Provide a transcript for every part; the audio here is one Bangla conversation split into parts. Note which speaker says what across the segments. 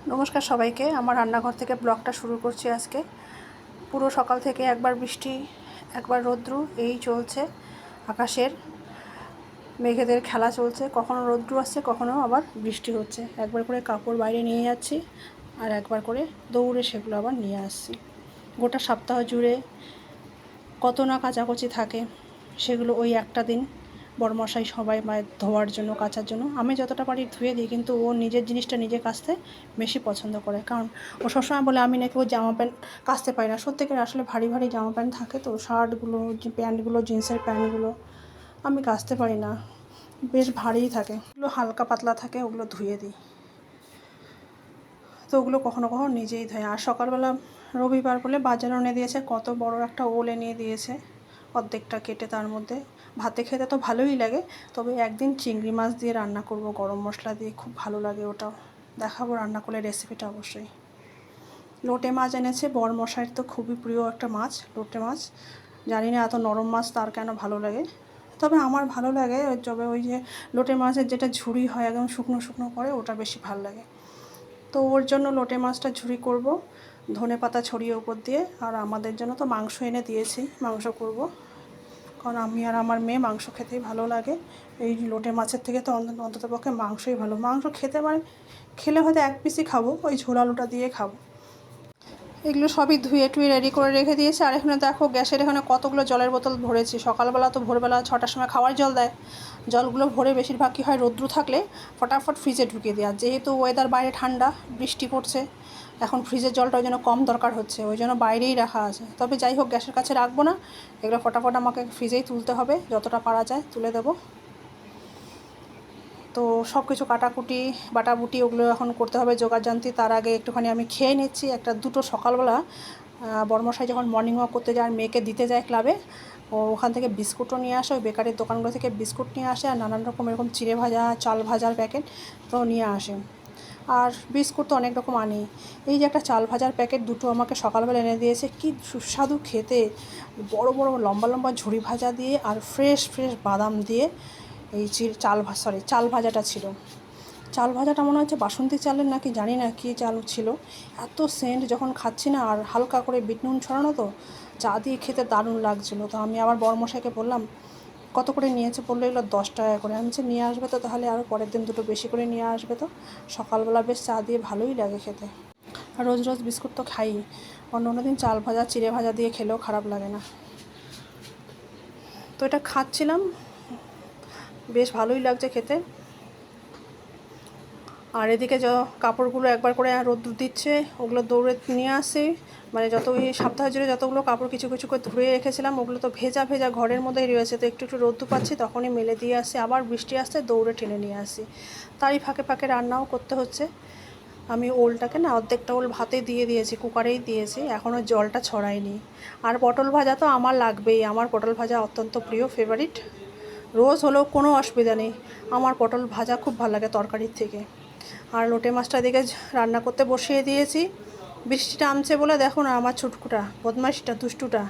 Speaker 1: নমস্কার সবাইকে। আমার রান্নাঘর থেকে ব্লগটা শুরু করছি আজকে। পুরো সকাল থেকে একবার বৃষ্টি একবার রৌদ্র এই চলছে। আকাশের মেঘেদের খেলা চলছে, কখনো রৌদ্র আসছে কখনো আবার বৃষ্টি হচ্ছে। একবার করে কাপড় বাইরে নিয়ে যাচ্ছি আর একবার করে দৌড়ে সেগুলো আবার নিয়ে আসছি। গোটা সপ্তাহ জুড়ে কত না কাচাকুচি থাকে, সেগুলো ওই একটা দিন বড়মশাই সবাই মায়ের ধোয়ার জন্য কাচার জন্য। আমি যতটা পারি ধুয়ে দিই, কিন্তু ও নিজের জিনিসটা নিজে কাচতে বেশি পছন্দ করে। কারণ ও সবসময় বলে আমি নাকি ও জামা প্যান্ট কাচতে পারি না। সত্যিকার আসলে ভারী ভারী জামা প্যান্ট থাকে তো, শার্টগুলো প্যান্টগুলো জিন্সের প্যান্টগুলো আমি কাচতে পারি না, বেশ ভারীই থাকে। ওগুলো হালকা পাতলা থাকে, ওগুলো ধুয়ে দিই। তো ওগুলো কখনো কখনো নিজেই ধোয়। আর সকালবেলা রবিবার বলে বাজার এনে দিয়েছে, কত বড় একটা ওল এনে দিয়েছে, অর্ধেকটা কেটে। তার মধ্যে ভাতে খেতে তো ভালোই লাগে, তবে একদিন চিংড়ি মাছ দিয়ে রান্না করব গরম মশলা দিয়ে, খুব ভালো লাগে ওটাও। দেখাবো রান্না করলে রেসিপিটা অবশ্যই। লোটে মাছ এনেছে, বড়মশাইয়ের তো খুবই প্রিয় একটা মাছ লোটে মাছ। জানি না এত নরম মাছ তার কেন ভালো লাগে, তবে আমার ভালো লাগে। তবে ওই যে লোটে মাছের যেটা ঝুড়ি হয় একদম শুকনো শুকনো করে, ওটা বেশি ভালো লাগে। তো ওর জন্য লোটে মাছটা ঝুড়ি করব, ধনে পাতা ছড়িয়ে ওপর দিয়ে। আর আমাদের জন্য তো মাংস এনে দিয়েছি, মাংস করব। কারণ আমি আর আমার মেয়ে মাংস খেতেই ভালো লাগে। এই লোটে মাছের থেকে তো অন্ততপক্ষে মাংসই ভালো। মাংস খেতে খেলে হয়তো এক পিসই খাবো, ওই ঝোলালোটা দিয়ে খাবো। এগুলো সবই ধুয়ে টুয়ে রেডি করে রেখে দিয়েছি। আর এখানে দেখো গ্যাসের এখানে কতগুলো জলের বোতল ভরেছি। সকালবেলা তো ভোরবেলা 6টার সময় খাওয়ার জল দেয়, জলগুলো ভরে বেশিরভাগ কী হয়, রৌদ্র থাকলে ফটাফট ফ্রিজে ঢুকিয়ে দেওয়া। যেহেতু ওয়েদার বাইরে ঠান্ডা, বৃষ্টি পড়ছে, এখন ফ্রিজের জলটা ওই জন্য কম দরকার হচ্ছে, ওই জন্য বাইরেই রাখা আছে। তবে যাই হোক, গ্যাসের কাছে রাখবো না, এগুলো ফটাফট আমাকে ফ্রিজেই তুলতে হবে, যতটা পারা যায় তুলে দেবো। তো সব কিছু কাটাকুটি বাটাবুটি ওগুলো এখন করতে হবে জোগাড়যন্ত্রী। তার আগে একটুখানি আমি খেয়ে নিচ্ছি একটা দুটো। সকালবেলা বড়মশাই যখন মর্নিং ওয়াক করতে যায় আর মেয়েকে দিতে যায় ক্লাবে, ওখান থেকে বিস্কুটও নিয়ে আসে, ওই বেকারির দোকানগুলো থেকে বিস্কুট নিয়ে আসে, আর নানান রকম এরকম চিড়ে ভাজা চাল ভাজার প্যাকেট তো নিয়ে আসে। আর বিস্কুট তো অনেক রকম আনি। এই যে একটা চাল ভাজার প্যাকেট দুটো আমাকে সকালবেলা এনে দিয়েছে, কি সুস্বাদু খেতে, বড় বড় লম্বা লম্বা ঝুড়ি ভাজা দিয়ে আর ফ্রেশ ফ্রেশ বাদাম দিয়ে। এই চাল ভাজাটা ছিল। চাল ভাজাটা মনে হচ্ছে বাসন্তী চালের নাকি জানি না কী চাল ছিল, এত সেন্ট যখন খাচ্ছি না। আর হালকা করে বিট নুন ছড়ানো, তো চা দিয়ে খেতে দারুণ লাগছিলো। তো আমি আবার বড়মশাইকে বললাম কত করে নিয়েছে, বললো এগুলো 10 টাকা করে। আমি বলছি নিয়ে আসবে তো, তাহলে আরও পরের দিন দুটো বেশি করে নিয়ে আসবে। তো সকালবেলা বেশ চা দিয়ে ভালোই লাগে খেতে। আর রোজ রোজ বিস্কুট তো খাই, অন্য অন্য দিন চাল ভাজা চিড়ে ভাজা দিয়ে খেলেও খারাপ লাগে না। তো এটা খাচ্ছিলাম, বেশ ভালোই লাগছে খেতে। আর এদিকে কাপড়গুলো একবার করে রোদ্দুর দিচ্ছে, ওগুলো দৌড়ে নিয়ে আসি। মানে যত ওই সপ্তাহ জুড়ে যতগুলো কাপড় কিছু কিছু করে ধুয়ে রেখেছিলাম, ওগুলো তো ভেজা ভেজা ঘরের মধ্যেই রয়েছে। তো একটু একটু রোদ্দুর পাচ্ছি, তখনই মেলে দিয়ে আসি। আবার বৃষ্টি আসছে, দৌড়ে টেনে নিয়ে আসি। তারই ফাঁকে ফাঁকে রান্নাও করতে হচ্ছে। আমি ওলটাকে না অর্ধেকটা ওল ভাতে দিয়ে দিয়েছি, কুকারেই দিয়েছি, এখনও জলটা ছড়াইনি। আর পটল ভাজা তো আমার লাগবেই, আমার পটল ভাজা অত্যন্ত প্রিয়, ফেভারিট। রোজ হলেও কোনো অসুবিধা নেই, আমার পটল ভাজা খুব ভালো লাগে তরকারির থেকে। আর লোটে মাছটা দিকে রান্না করতে বসিয়ে দিয়েছি। বৃষ্টিটা নামছে বলে দেখো না, আমার ছুটকুটা বদমাইশটা দুষ্টুটা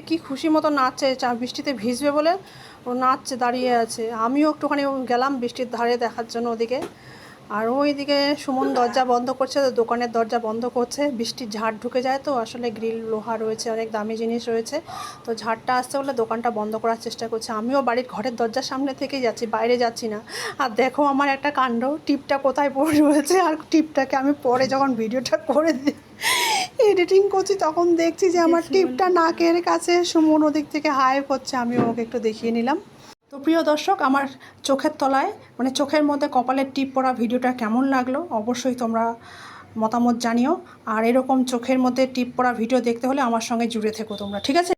Speaker 1: কি খুশি মতো নাচছে, বৃষ্টিতে ভিজবে বলে ও নাচছে, দাঁড়িয়ে আছে। আমিও একটুখানি গেলাম বৃষ্টির ধারে দেখার জন্য ওদিকে। আর ওইদিকে সুমন দরজা বন্ধ করছে, তো দোকানের দরজা বন্ধ করছে। বৃষ্টির ঝাড় ঢুকে যায়, তো আসলে গ্রিল লোহা রয়েছে, অনেক দামি জিনিস রয়েছে, তো ঝাড়টা আসছে বলে দোকানটা বন্ধ করার চেষ্টা করছে। আমিও বাড়ির ঘরের দরজার সামনে থেকেই যাচ্ছি, বাইরে যাচ্ছি না। আর দেখো আমার একটা কাণ্ড, টিপটা কোথায় পড়ে রয়েছে। আর টিপটাকে আমি পরে যখন ভিডিওটা করে এডিটিং করছি, তখন দেখছি যে আমার টিপটা নাকের কাছে। সুমন ওদিক থেকে হাই করছে, আমি ওকে একটু দেখিয়ে নিলাম। তো প্রিয় দর্শক, আমার চোখের তলায় মানে চোখের মধ্যে কপালের টিপ পড়া ভিডিওটা কেমন লাগলো অবশ্যই তোমরা মতামত জানিও। আর এরকম চোখের মধ্যে টিপ পড়া ভিডিও দেখতে হলে আমার সঙ্গে জুড়ে থেকো তোমরা, ঠিক আছে?